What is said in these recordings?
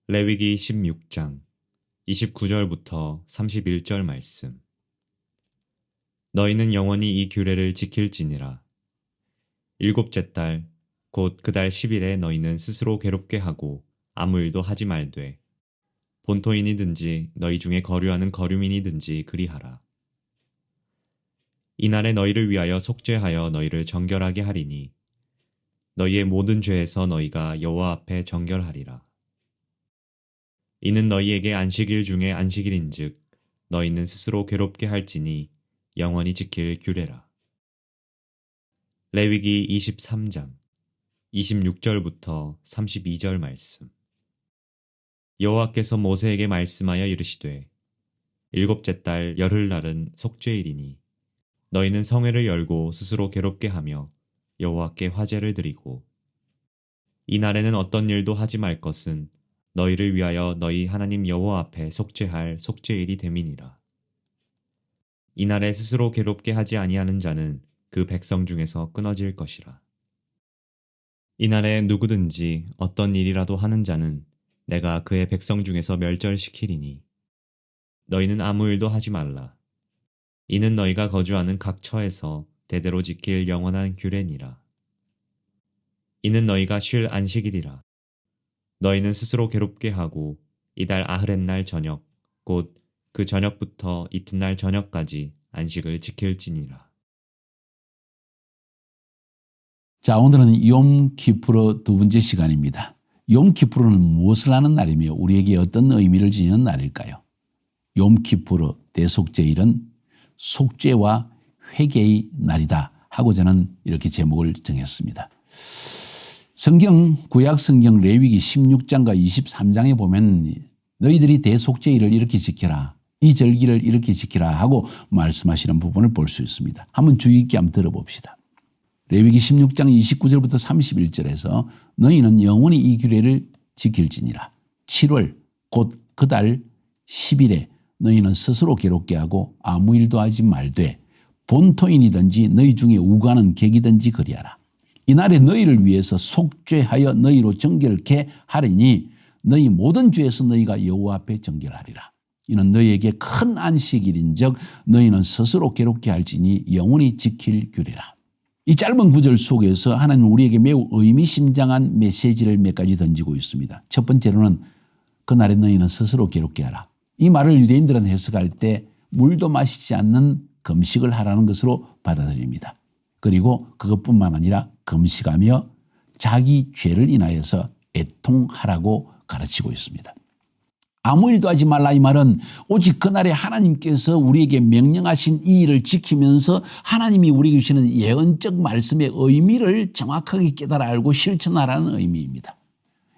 레위기 16장 29절부터 31절 말씀. 너희는 영원히 이 규례를 지킬지니라. 일곱째 달 곧 그 달 10일에 너희는 스스로 괴롭게 하고 아무 일도 하지 말되 본토인이든지 너희 중에 거류하는 거류민이든지 그리하라. 이날에 너희를 위하여 속죄하여 너희를 정결하게 하리니 너희의 모든 죄에서 너희가 여호와 앞에 정결하리라. 이는 너희에게 안식일 중에 안식일인즉 너희는 스스로 괴롭게 할지니 영원히 지킬 규례라. 레위기 23장 26절부터 32절 말씀. 여호와께서 모세에게 말씀하여 이르시되 일곱째 달 열흘날은 속죄일이니 너희는 성회를 열고 스스로 괴롭게 하며 여호와께 화제를 드리고 이날에는 어떤 일도 하지 말 것은 너희를 위하여 너희 하나님 여호와 앞에 속죄할 속죄일이 됨이니라. 이날에 스스로 괴롭게 하지 아니하는 자는 그 백성 중에서 끊어질 것이라. 이날에 누구든지 어떤 일이라도 하는 자는 내가 그의 백성 중에서 멸절시키리니 너희는 아무 일도 하지 말라. 이는 너희가 거주하는 각 처에서 대대로 지킬 영원한 규례니라. 이는 너희가 쉴 안식일이라. 너희는 스스로 괴롭게 하고 이달 아흐렛날 저녁 곧 그 저녁부터 이튿날 저녁까지 안식을 지킬지니라. 자, 오늘은 욤키푸르 두 번째 시간입니다. 욤키푸르는 무엇을 하는 날이며 우리에게 어떤 의미를 지니는 날일까요? 욤키푸르 대속죄일은 속죄와 회개의 날이다 하고 저는 이렇게 제목을 정했습니다. 구약 성경 레위기 16장과 23장에 보면 너희들이 대속죄일을 이렇게 지켜라, 이 절기를 이렇게 지키라 하고 말씀하시는 부분을 볼 수 있습니다. 한번 주의 있게 한번 들어봅시다. 레위기 16장 29절부터 31절에서 너희는 영원히 이 규례를 지킬지니라. 7월 곧 그 달 10일에 너희는 스스로 괴롭게 하고 아무 일도 하지 말되 본토인이든지 너희 중에 우고하는 객이든지 그리하라. 이날에 너희를 위해서 속죄하여 너희로 정결케 하리니 너희 모든 죄에서 너희가 여호와 앞에 정결하리라. 이는 너희에게 큰 안식일인즉 너희는 스스로 괴롭게 할지니 영원히 지킬 규례라. 이 짧은 구절 속에서 하나님은 우리에게 매우 의미심장한 메시지를 몇 가지 던지고 있습니다. 첫 번째로는 그날에 너희는 스스로 괴롭게 하라. 이 말을 유대인들은 해석할 때 물도 마시지 않는 금식을 하라는 것으로 받아들입니다. 그리고 그것뿐만 아니라 금식하며 자기 죄를 인하여서 애통하라고 가르치고 있습니다. 아무 일도 하지 말라 이 말은 오직 그날에 하나님께서 우리에게 명령하신 이 일을 지키면서 하나님이 우리에게 주시는 예언적 말씀의 의미를 정확하게 깨달아 알고 실천하라는 의미입니다.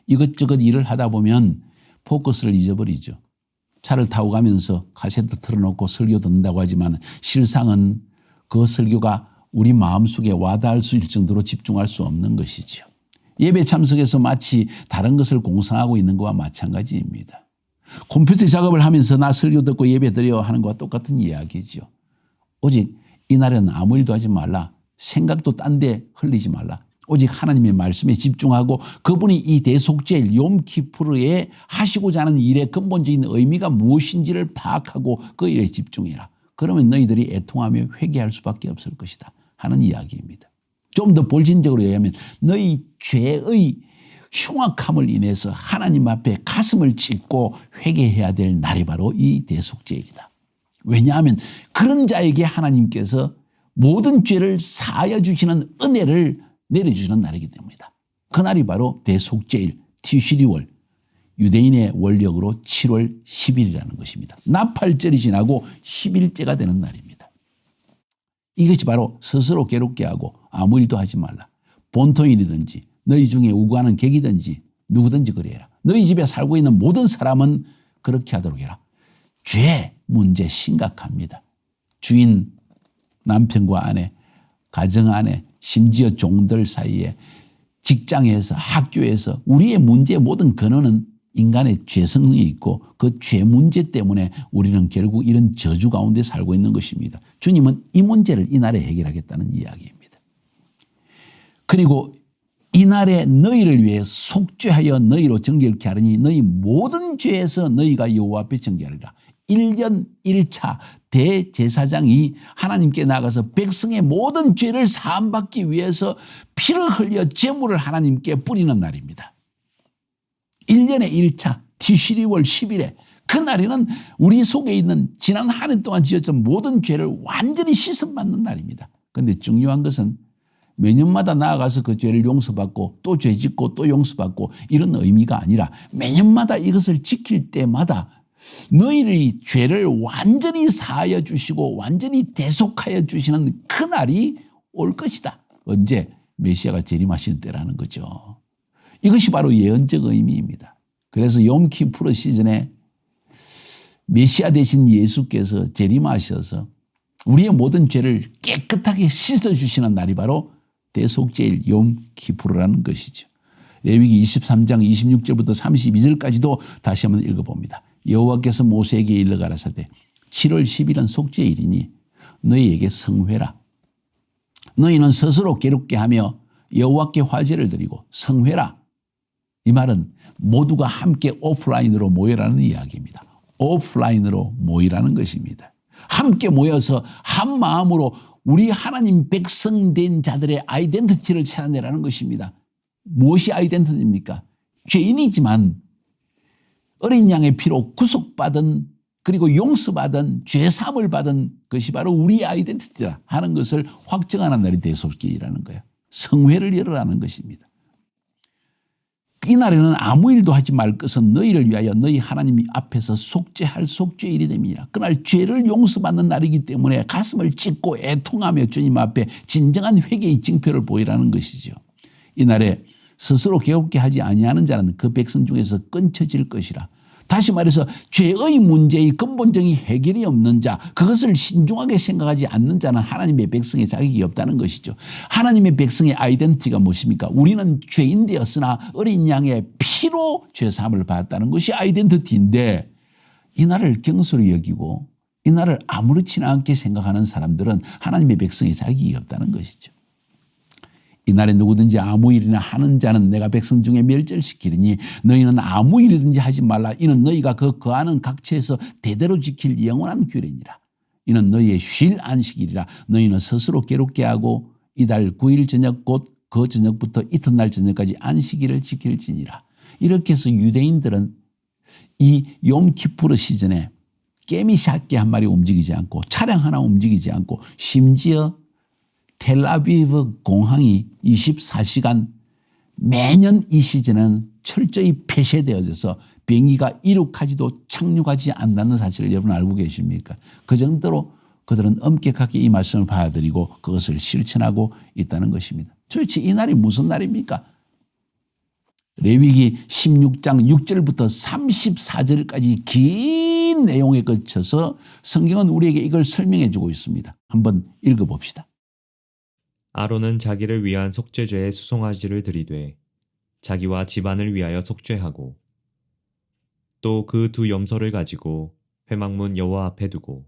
이것저것 일을 하다 보면 포커스를 잊어버리죠. 차를 타고 가면서 카세트 틀어놓고 설교 듣는다고 하지만 실상은 그 설교가 우리 마음속에 와닿을 수 있을 정도로 집중할 수 없는 것이죠. 예배 참석해서 마치 다른 것을 공상하고 있는 것과 마찬가지입니다. 컴퓨터 작업을 하면서 나 설교 듣고 예배 드려 하는 것과 똑같은 이야기죠. 오직 이날에는 아무 일도 하지 말라. 생각도 딴 데 흘리지 말라. 오직 하나님의 말씀에 집중하고 그분이 이 대속죄일 욤키푸르에 하시고자 하는 일의 근본적인 의미가 무엇인지를 파악하고 그 일에 집중해라. 그러면 너희들이 애통하며 회개할 수밖에 없을 것이다 하는 이야기입니다. 좀 더 본질적으로 얘기하면 너희 죄의 흉악함을 인해서 하나님 앞에 가슴을 찢고 회개해야 될 날이 바로 이 대속죄일이다. 왜냐하면 그런 자에게 하나님께서 모든 죄를 사하여 주시는 은혜를 내려주시는 날이기 때문이다. 그날이 바로 대속죄일 티시리월, 유대인의 원력으로 7월 10일이라는 것입니다. 나팔절이 지나고 10일째가 되는 날입니다. 이것이 바로 스스로 괴롭게 하고 아무 일도 하지 말라. 본토인이든지 너희 중에 우고하는 객이든지 누구든지 그래라. 너희 집에 살고 있는 모든 사람은 그렇게 하도록 해라. 죄 문제 심각합니다. 주인, 남편과 아내, 가정 안에, 심지어 종들 사이에, 직장에서, 학교에서 우리의 문제의 모든 근원은 인간의 죄성이 있고 그 죄 문제 때문에 우리는 결국 이런 저주 가운데 살고 있는 것입니다. 주님은 이 문제를 이날에 해결하겠다는 이야기입니다. 그리고 이날에 너희를 위해 속죄하여 너희로 정결케 하리니 너희 모든 죄에서 너희가 여호와 앞에 정결하리라. 1년 1차 대제사장이 하나님께 나가서 백성의 모든 죄를 사함받기 위해서 피를 흘려 제물을 하나님께 뿌리는 날입니다. 1년에 1차 티시리월 10일에 그날에는 우리 속에 있는 지난 한 해 동안 지었던 모든 죄를 완전히 씻음받는 날입니다. 그런데 중요한 것은 매년마다 나아가서 그 죄를 용서받고 또 죄 짓고 또 용서받고 이런 의미가 아니라 매년마다 이것을 지킬 때마다 너희의 죄를 완전히 사하여 주시고 완전히 대속하여 주시는 그날이 올 것이다. 언제? 메시아가 재림하시는 때라는 거죠. 이것이 바로 예언적 의미입니다. 그래서 욤키푸르 시즌에 메시아 되신 예수께서 재림하셔서 우리의 모든 죄를 깨끗하게 씻어주시는 날이 바로 대속죄일 욤키푸르라는 것이죠. 레위기 23장 26절부터 32절까지도 다시 한번 읽어봅니다. 여호와께서 모세에게 일러 가라사대 7월 10일은 속죄일이니 너희에게 성회라. 너희는 스스로 괴롭게 하며 여호와께 화제를 드리고 성회라. 이 말은 모두가 함께 오프라인으로 모여라는 이야기입니다. 오프라인으로 모이라는 것입니다. 함께 모여서 한 마음으로 우리 하나님 백성 된 자들의 아이덴티티를 찾아내라는 것입니다. 무엇이 아이덴티티입니까? 죄인이지만 어린 양의 피로 구속받은 그리고 용서받은 죄사함을 받은 것이 바로 우리의 아이덴티티라 하는 것을 확정하는 날이 대속죄일이라는 거예요. 성회를 열어라는 것입니다. 이날에는 아무 일도 하지 말 것은 너희를 위하여 너희 하나님 앞에서 속죄할 속죄일이 됨이니라. 그날 죄를 용서받는 날이기 때문에 가슴을 찢고 애통하며 주님 앞에 진정한 회개의 징표를 보이라는 것이죠. 이날에 스스로 괴롭게 하지 아니하는 자는 그 백성 중에서 끊쳐질 것이라. 다시 말해서 죄의 문제의 근본적인 해결이 없는 자, 그것을 신중하게 생각하지 않는 자는 하나님의 백성의 자격이 없다는 것이죠. 하나님의 백성의 아이덴티티가 무엇입니까? 우리는 죄인 되었으나 어린 양의 피로 죄사함을 받았다는 것이 아이덴티티인데 이날을 경솔히 여기고 이날을 아무렇지나 않게 생각하는 사람들은 하나님의 백성의 자격이 없다는 것이죠. 이날에 누구든지 아무 일이나 하는 자는 내가 백성 중에 멸절시키리니 너희는 아무 일이든지 하지 말라. 이는 너희가 그 거하는 각처에서 대대로 지킬 영원한 규례니라. 이는 너희의 쉴 안식일이라. 너희는 스스로 괴롭게 하고 이달 9일 저녁 곧 그 저녁부터 이튿날 저녁까지 안식일을 지킬지니라. 이렇게 해서 유대인들은 이 욤키푸르 시즌에 깨미 샤께 한 마리 움직이지 않고 차량 하나 움직이지 않고 심지어 텔아비브 공항이 24시간 매년 이 시즌은 철저히 폐쇄되어져서 비행기가 이륙하지도 착륙하지 않는다는 사실을 여러분 알고 계십니까? 그 정도로 그들은 엄격하게 이 말씀을 받아들이고 그것을 실천하고 있다는 것입니다. 도대체 이 날이 무슨 날입니까? 레위기 16장 6절부터 34절까지 긴 내용에 거쳐서 성경은 우리에게 이걸 설명해 주고 있습니다. 한번 읽어봅시다. 아론은 자기를 위한 속죄죄의 수송아지를 들이되 자기와 집안을 위하여 속죄하고 또 그 두 염소를 가지고 회막문 여호와 앞에 두고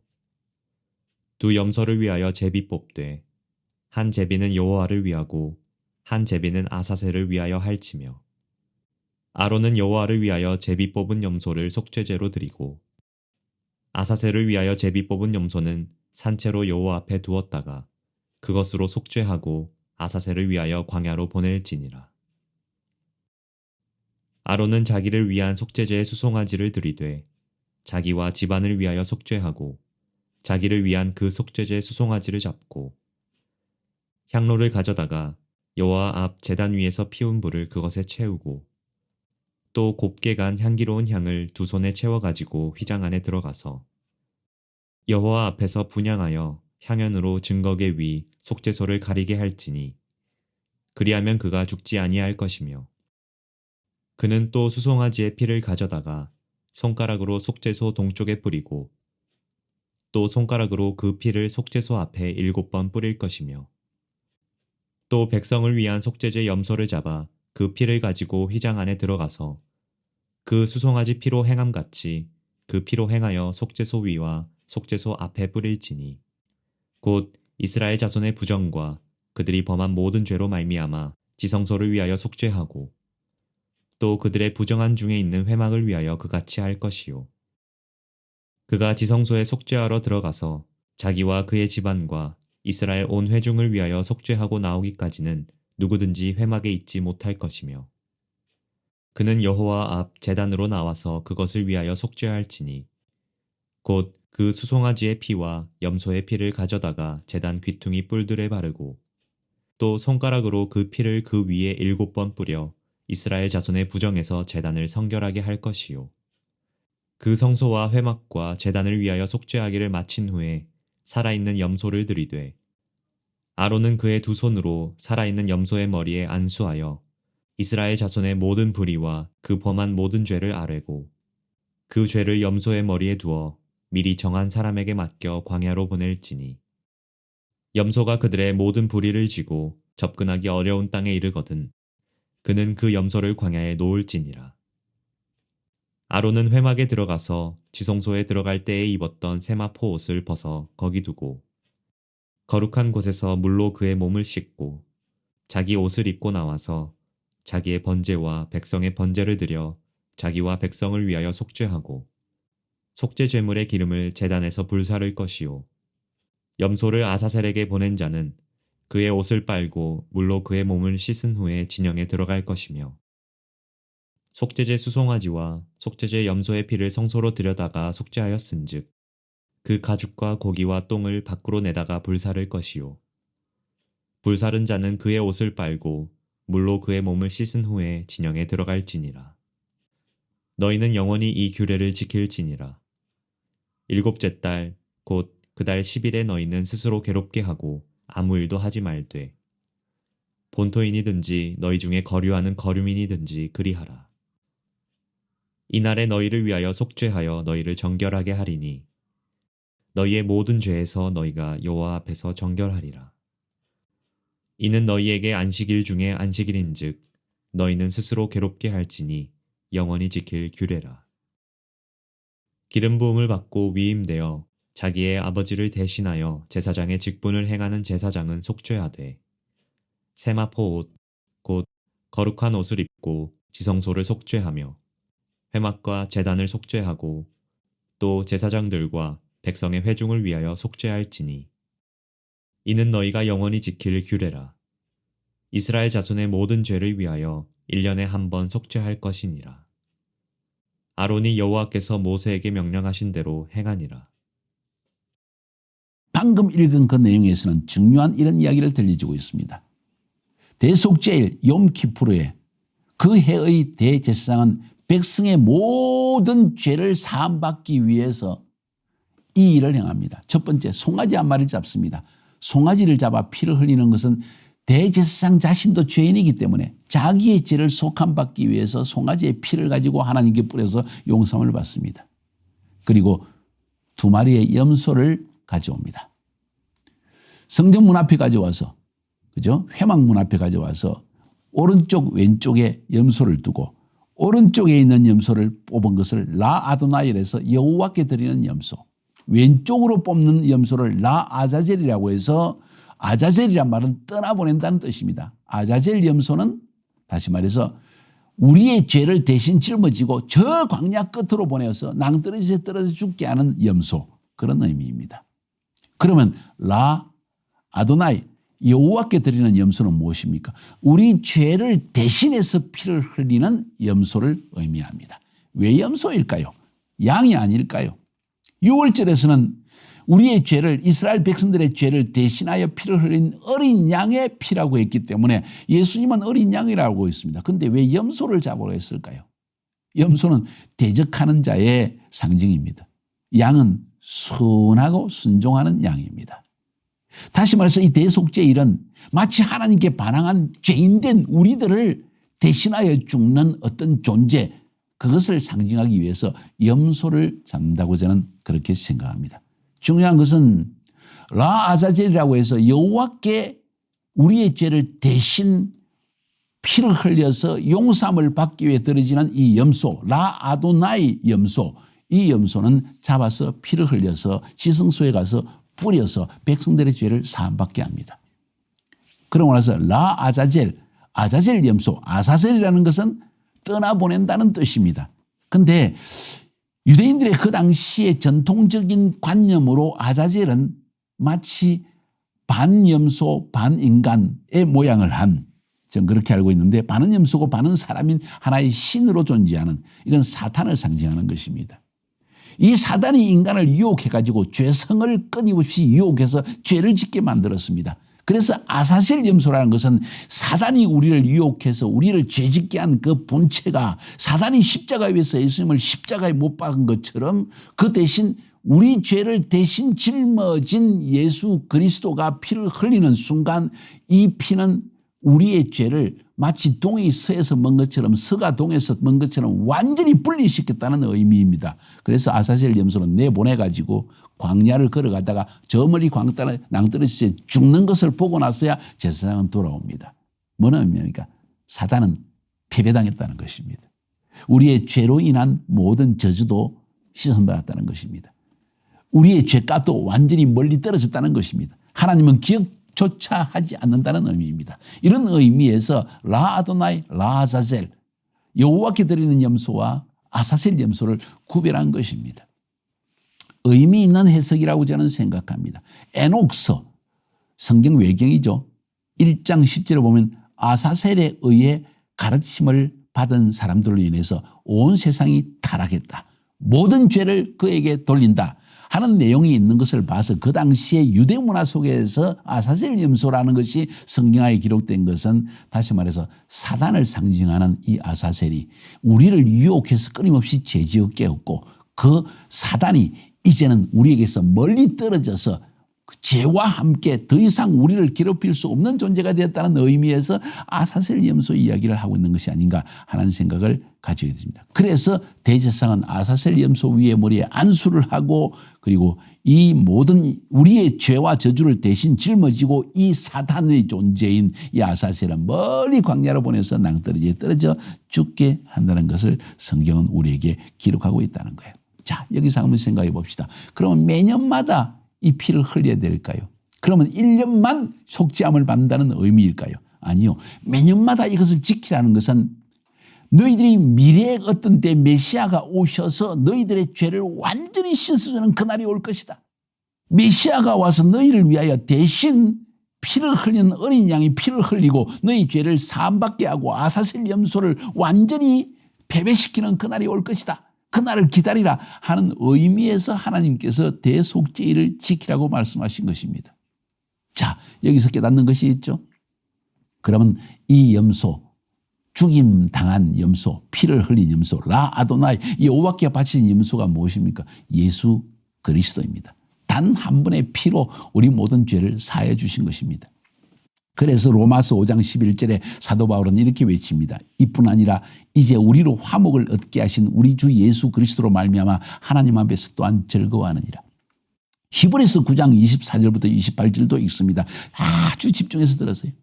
두 염소를 위하여 제비 뽑되 한 제비는 여호와를 위하고 한 제비는 아사셀을 위하여 할지며 아론은 여호와를 위하여 제비 뽑은 염소를 속죄제로 드리고 아사셀을 위하여 제비 뽑은 염소는 산채로 여호와 앞에 두었다가 그것으로 속죄하고 아사셀을 위하여 광야로 보낼지니라. 아론은 자기를 위한 속죄제의 수송아지를 들이되 자기와 집안을 위하여 속죄하고 자기를 위한 그 속죄제의 수송아지를 잡고 향로를 가져다가 여호와 앞 제단 위에서 피운 불을 그것에 채우고 또 곱게 간 향기로운 향을 두 손에 채워가지고 휘장 안에 들어가서 여호와 앞에서 분향하여 향연으로 증거계 위 속죄소를 가리게 할지니 그리하면 그가 죽지 아니할 것이며 그는 또 수송아지의 피를 가져다가 손가락으로 속죄소 동쪽에 뿌리고 또 손가락으로 그 피를 속죄소 앞에 7번 뿌릴 것이며 또 백성을 위한 속죄제 염소를 잡아 그 피를 가지고 휘장 안에 들어가서 그 수송아지 피로 행함같이 그 피로 행하여 속죄소 위와 속죄소 앞에 뿌릴지니 곧 이스라엘 자손의 부정과 그들이 범한 모든 죄로 말미암아 지성소를 위하여 속죄하고 또 그들의 부정한 중에 있는 회막을 위하여 그같이 할 것이요. 그가 지성소에 속죄하러 들어가서 자기와 그의 집안과 이스라엘 온 회중을 위하여 속죄하고 나오기까지는 누구든지 회막에 있지 못할 것이며 그는 여호와 앞 제단으로 나와서 그것을 위하여 속죄할지니 곧 그 수송아지의 피와 염소의 피를 가져다가 제단 귀퉁이 뿔들에 바르고 또 손가락으로 그 피를 그 위에 7번 뿌려 이스라엘 자손의 부정에서 제단을 성결하게 할 것이요. 그 성소와 회막과 제단을 위하여 속죄하기를 마친 후에 살아있는 염소를 들이되 아론은 그의 두 손으로 살아있는 염소의 머리에 안수하여 이스라엘 자손의 모든 불의와 그 범한 모든 죄를 아뢰고 그 죄를 염소의 머리에 두어 미리 정한 사람에게 맡겨 광야로 보낼지니 염소가 그들의 모든 불의를 지고 접근하기 어려운 땅에 이르거든 그는 그 염소를 광야에 놓을지니라. 아론은 회막에 들어가서 지성소에 들어갈 때에 입었던 세마포 옷을 벗어 거기 두고 거룩한 곳에서 물로 그의 몸을 씻고 자기 옷을 입고 나와서 자기의 번제와 백성의 번제를 드려 자기와 백성을 위하여 속죄하고 속죄 제물의 기름을 제단에서 불사를 것이요. 염소를 아사셀에게 보낸 자는 그의 옷을 빨고 물로 그의 몸을 씻은 후에 진영에 들어갈 것이며 속죄제 수송아지와 속죄제 염소의 피를 성소로 들여다가 속죄하였은즉 그 가죽과 고기와 똥을 밖으로 내다가 불사를 것이요. 불사른 자는 그의 옷을 빨고 물로 그의 몸을 씻은 후에 진영에 들어갈지니라. 너희는 영원히 이 규례를 지킬지니라. 7째 달 곧 그 달 10일에 너희는 스스로 괴롭게 하고 아무 일도 하지 말되 본토인이든지 너희 중에 거류하는 거류민이든지 그리하라. 이날에 너희를 위하여 속죄하여 너희를 정결하게 하리니 너희의 모든 죄에서 너희가 여호와 앞에서 정결하리라. 이는 너희에게 안식일 중에 안식일인즉 너희는 스스로 괴롭게 할지니 영원히 지킬 규례라. 기름 부음을 받고 위임되어 자기의 아버지를 대신하여 제사장의 직분을 행하는 제사장은 속죄하되 세마포 옷 곧 거룩한 옷을 입고 지성소를 속죄하며 회막과 제단을 속죄하고 또 제사장들과 백성의 회중을 위하여 속죄할지니 이는 너희가 영원히 지킬 규례라. 이스라엘 자손의 모든 죄를 위하여 1년에 한 번 속죄할 것이니라. 아론이 여호와께서 모세에게 명령하신 대로 행하니라. 방금 읽은 그 내용에서는 중요한 이런 이야기를 들려주고 있습니다. 대속죄일 욤키푸르에 그 해의 대제사장은 백성의 모든 죄를 사함받기 위해서 이 일을 행합니다. 첫 번째, 송아지 한 마리를 잡습니다. 송아지를 잡아 피를 흘리는 것은 대제사장 자신도 죄인이기 때문에 자기의 죄를 속함받기 위해서 송아지의 피를 가지고 하나님께 뿌려서 용서함을 받습니다. 그리고 2마리의 염소를 가져옵니다. 성전 문 앞에 가져와서, 그죠? 회막 문 앞에 가져와서 오른쪽 왼쪽에 염소를 두고 오른쪽에 있는 염소를 뽑은 것을 라 아도나일에서 여호와께 드리는 염소, 왼쪽으로 뽑는 염소를 라 아자젤이라고 해서 아자젤이란 말은 떠나보낸다는 뜻입니다. 아자젤 염소는 다시 말해서 우리의 죄를 대신 짊어지고 저 광야 끝으로 보내서 낭떠러지에 떨어져 죽게 하는 염소, 그런 의미입니다. 그러면 라 아도나이 여호와께 드리는 염소는 무엇입니까? 우리 죄를 대신해서 피를 흘리는 염소를 의미합니다. 왜 염소일까요? 양이 아닐까요? 6월절에서는 우리의 죄를, 이스라엘 백성들의 죄를 대신하여 피를 흘린 어린 양의 피라고 했기 때문에 예수님은 어린 양이라고 했습니다. 그런데 왜 염소를 잡으러 했을까요? 염소는 대적하는 자의 상징입니다. 양은 순하고 순종하는 양입니다. 다시 말해서 이 대속죄일은 마치 하나님께 반항한 죄인된 우리들을 대신하여 죽는 어떤 존재, 그것을 상징하기 위해서 염소를 잡는다고 저는 그렇게 생각합니다. 중요한 것은 라 아자젤이라고 해서 여호와께 우리의 죄를 대신 피를 흘려서 용서함을 받기 위해 드려지는 이 염소, 라 아도나이 염소, 이 염소는 잡아서 피를 흘려서 지성소에 가서 뿌려서 백성들의 죄를 사함받게 합니다. 그러고 나서 라 아자젤, 아자젤 염소, 아사셀이라는 것은 떠나보낸다는 뜻입니다. 그런데 유대인들의 그 당시의 전통적인 관념으로 아자젤은 마치 반염소 반인간의 모양을 한, 전 그렇게 알고 있는데, 반은 염소고 반은 사람인 하나의 신으로 존재하는, 이건 사탄을 상징하는 것입니다. 이 사단이 인간을 유혹해가지고 죄성을 끊임없이 유혹해서 죄를 짓게 만들었습니다. 그래서 아사셀 염소라는 것은 사단이 우리를 유혹해서 우리를 죄짓게 한 그 본체가, 사단이 십자가 위에서 예수님을 십자가에 못 박은 것처럼 그 대신 우리 죄를 대신 짊어진 예수 그리스도가 피를 흘리는 순간 이 피는 우리의 죄를 마치 동이 서에서 먼 것처럼, 서가 동에서 먼 것처럼 완전히 분리시켰다는 의미입니다. 그래서 아사셀 염소는 내보내가지고 광야를 걸어가다가 저 멀리 낭떠러지에 죽는 것을 보고 나서야 제사장은 돌아옵니다. 뭐는 의미입니까? 사단은 패배당했다는 것입니다. 우리의 죄로 인한 모든 저주도 씻어받았다는 것입니다. 우리의 죄값도 완전히 멀리 떨어졌다는 것입니다. 하나님은 기억조차 하지 않는다는 의미입니다. 이런 의미에서 라 아도나이 라 아자젤, 여호와께 드리는 염소와 아사셀 염소를 구별한 것입니다. 의미 있는 해석이라고 저는 생각합니다. 에녹서, 성경 외경이죠. 1장 10절에 보면 아사셀에 의해 가르침을 받은 사람들로 인해서 온 세상이 타락했다, 모든 죄를 그에게 돌린다 하는 내용이 있는 것을 봐서 그 당시에 유대 문화 속에서 아사셀 염소라는 것이 성경에 기록된 것은, 다시 말해서 사단을 상징하는 이 아사셀이 우리를 유혹해서 끊임없이 죄지었게 했고, 그 사단이 이제는 우리에게서 멀리 떨어져서 죄와 함께 더 이상 우리를 괴롭힐 수 없는 존재가 되었다는 의미에서 아사셀 염소 이야기를 하고 있는 것이 아닌가 하는 생각을 가지게 됩니다. 그래서 대제사장은 아사셀 염소 위에 머리에 안수를 하고, 그리고 이 모든 우리의 죄와 저주를 대신 짊어지고 이 사탄의 존재인 이 아사셀은 멀리 광야로 보내서 낭떠러지에 떨어져 죽게 한다는 것을 성경은 우리에게 기록하고 있다는 거예요. 자, 여기서 한번 생각해 봅시다. 그러면 매년마다 이 피를 흘려야 될까요? 그러면 1년만 속죄함을 받는다는 의미일까요? 아니요. 매년마다 이것을 지키라는 것은 너희들이 미래의 어떤 때 메시아가 오셔서 너희들의 죄를 완전히 씻어주는 그날이 올 것이다. 메시아가 와서 너희를 위하여 대신 피를 흘리는 어린 양이 피를 흘리고 너희 죄를 사함받게 하고 아사셀 염소를 완전히 패배시키는 그날이 올 것이다. 그날을 기다리라 하는 의미에서 하나님께서 대속죄일을 지키라고 말씀하신 것입니다. 자, 여기서 깨닫는 것이 있죠. 그러면 이 염소, 죽임 당한 염소, 피를 흘린 염소, 라 아도나이, 이 여호와께 바친 염소가 무엇입니까? 예수 그리스도입니다. 단 한 번의 피로 우리 모든 죄를 사해 주신 것입니다. 그래서 로마서 5장 11절에 사도 바울은 이렇게 외칩니다. 이뿐 아니라 이제 우리로 화목을 얻게 하신 우리 주 예수 그리스도로 말미암아 하나님 앞에서 또한 즐거워하느니라. 히브리서 9장 24절부터 28절도 있습니다. 아주 집중해서 들으세요.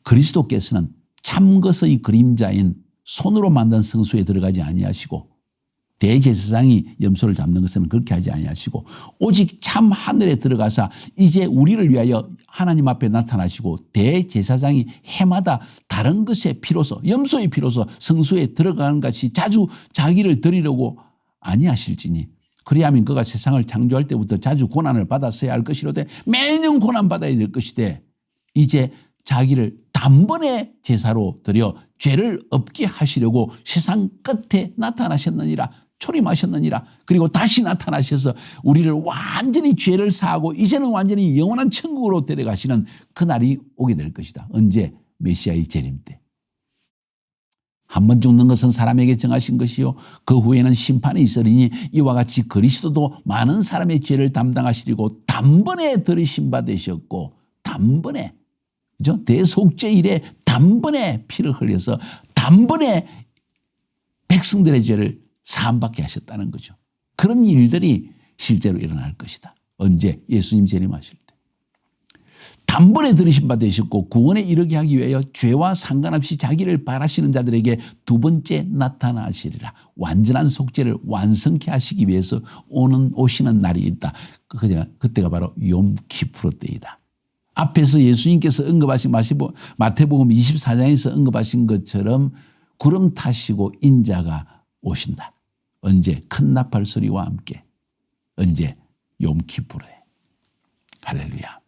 그리스도께서는 참것의 그림자인 손으로 만든 성소에 들어가지 아니하시고, 대제사장이 염소를 잡는 것은 그렇게 하지 아니하시고, 오직 참 하늘에 들어가사 이제 우리를 위하여 하나님 앞에 나타나시고, 대제사장이 해마다 다른 것의 피로서, 염소의 피로서 성소에 들어가는 것이 자주 자기를 드리려고 아니하실지니, 그리하면 그가 세상을 창조할 때부터 자주 고난을 받았어야 할 것이로되 매년 고난받아야 될 것이되, 이제 자기를 단번에 제사로 드려 죄를 없게 하시려고 세상 끝에 나타나셨느니라, 초림하셨느니라. 그리고 다시 나타나셔서 우리를 완전히 죄를 사하고 이제는 완전히 영원한 천국으로 데려가시는 그날이 오게 될 것이다. 언제? 메시아의 재림 때. 한 번 죽는 것은 사람에게 정하신 것이요 그 후에는 심판이 있으리니 이와 같이 그리스도도 많은 사람의 죄를 담당하시려고 단번에 들으심 받으셨고, 단번에, 그죠? 대속죄일에 단번에 피를 흘려서 단번에 백성들의 죄를 사함받게 하셨다는 거죠. 그런 일들이 실제로 일어날 것이다. 언제? 예수님 재림하실 때. 단번에 들으심 받으셨고 구원에 이르게 하기 위하여 죄와 상관없이 자기를 바라시는 자들에게 두 번째 나타나시리라. 완전한 속죄를 완성케 하시기 위해서 오시는 날이 있다. 그때가 바로 욤 키프로 때이다. 앞에서 예수님께서 언급하신 마태복음 24장에서 언급하신 것처럼 구름 타시고 인자가 오신다. 언제? 큰 나팔 소리와 함께. 언제? 욤키푸르에. 할렐루야.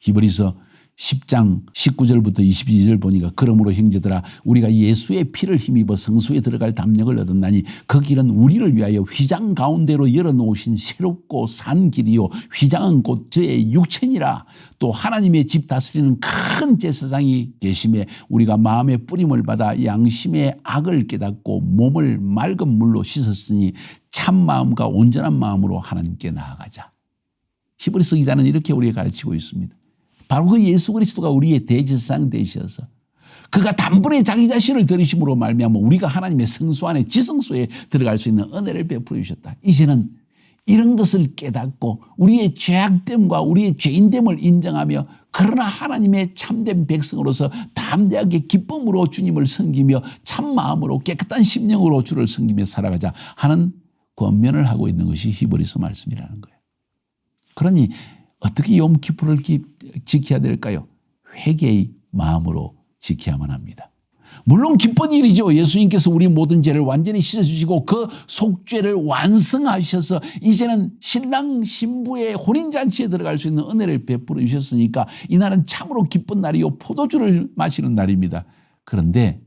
히브리서 10장 19절부터 22절 보니까 그러므로 형제들아 우리가 예수의 피를 힘입어 성소에 들어갈 담력을 얻었나니 그 길은 우리를 위하여 휘장 가운데로 열어놓으신 새롭고 산 길이요 휘장은 곧 저의 육체니라. 또 하나님의 집 다스리는 큰 제사장이 계심에 우리가 마음의 뿌림을 받아 양심의 악을 깨닫고 몸을 맑은 물로 씻었으니 참 마음과 온전한 마음으로 하나님께 나아가자. 히브리서 기자는 이렇게 우리에게 가르치고 있습니다. 바로 그 예수 그리스도가 우리의 대제사장 되셔서 그가 단번에 자기 자신을 들이심으로 말미암아 우리가 하나님의 성소 안에 지성소에 들어갈 수 있는 은혜를 베풀어 주셨다. 이제는 이런 것을 깨닫고 우리의 죄악됨과 우리의 죄인됨을 인정하며 그러나 하나님의 참된 백성으로서 담대하게 기쁨으로 주님을 섬기며 참 마음으로 깨끗한 심령으로 주를 섬기며 살아가자 하는 권면을 하고 있는 것이 히브리서 말씀이라는 거예요. 그러니 어떻게 욤키푸르를 지켜야 될까요? 회개의 마음으로 지켜야만 합니다. 물론 기쁜 일이죠. 예수님께서 우리 모든 죄를 완전히 씻어주시고 그 속죄를 완성하셔서 이제는 신랑 신부의 혼인잔치에 들어갈 수 있는 은혜를 베풀어 주셨으니까 이날은 참으로 기쁜 날이요 포도주를 마시는 날입니다. 그런데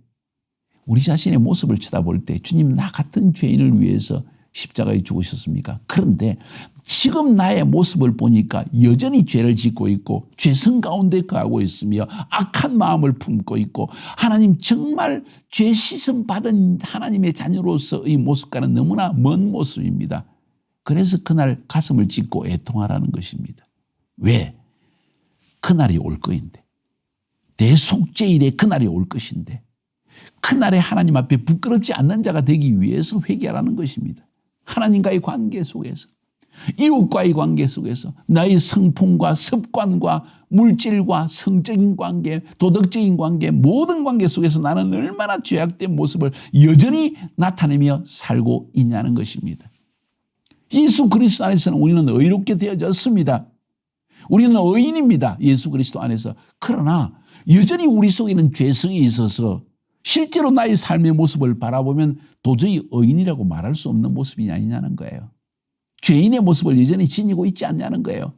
우리 자신의 모습을 쳐다볼 때 주님 나 같은 죄인을 위해서 십자가에 죽으셨습니까? 그런데 지금 나의 모습을 보니까 여전히 죄를 짓고 있고 죄성 가운데 거하고 있으며 악한 마음을 품고 있고 하나님 정말 죄 씻음 받은 하나님의 자녀로서의 모습과는 너무나 먼 모습입니다. 그래서 그날 가슴을 찢고 애통하라는 것입니다. 왜? 그날이 올 거인데. 대속죄일에 그날이 올 것인데 그날에 하나님 앞에 부끄럽지 않는 자가 되기 위해서 회개하라는 것입니다. 하나님과의 관계 속에서 이웃과의 관계 속에서 나의 성품과 습관과 물질과 성적인 관계, 도덕적인 관계, 모든 관계 속에서 나는 얼마나 죄악된 모습을 여전히 나타내며 살고 있냐는 것입니다. 예수 그리스도 안에서는 우리는 의롭게 되어졌습니다. 우리는 의인입니다. 예수 그리스도 안에서. 그러나 여전히 우리 속에는 죄성이 있어서 실제로 나의 삶의 모습을 바라보면 도저히 의인이라고 말할 수 없는 모습이 아니냐는 거예요. 죄인의 모습을 여전히 지니고 있지 않냐는 거예요.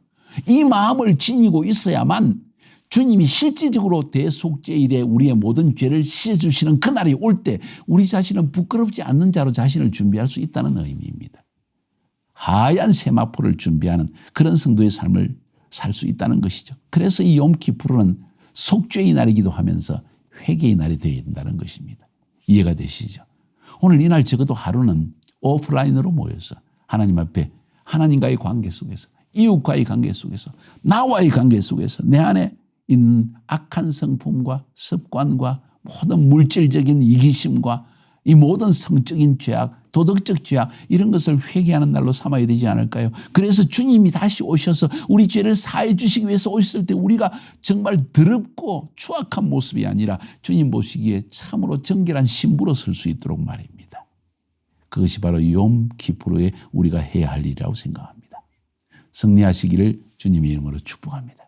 이 마음을 지니고 있어야만 주님이 실제적으로 대속죄일에 우리의 모든 죄를 씻어주시는 그날이 올 때 우리 자신은 부끄럽지 않는 자로 자신을 준비할 수 있다는 의미입니다. 하얀 세마포를 준비하는 그런 성도의 삶을 살 수 있다는 것이죠. 그래서 이 욤키푸르는 속죄의 날이기도 하면서 회개의 날이 되어야 된다는 것입니다. 이해가 되시죠? 오늘 이날 적어도 하루는 오프라인으로 모여서 하나님 앞에 하나님과의 관계 속에서 이웃과의 관계 속에서 나와의 관계 속에서 내 안에 있는 악한 성품과 습관과 모든 물질적인 이기심과 이 모든 성적인 죄악, 도덕적 죄악 이런 것을 회개하는 날로 삼아야 되지 않을까요? 그래서 주님이 다시 오셔서 우리 죄를 사해 주시기 위해서 오셨을 때 우리가 정말 더럽고 추악한 모습이 아니라 주님 보시기에 참으로 정결한 신부로 설 수 있도록 말입니다. 그것이 바로 욤키푸르에 우리가 해야 할 일이라고 생각합니다. 승리하시기를 주님의 이름으로 축복합니다.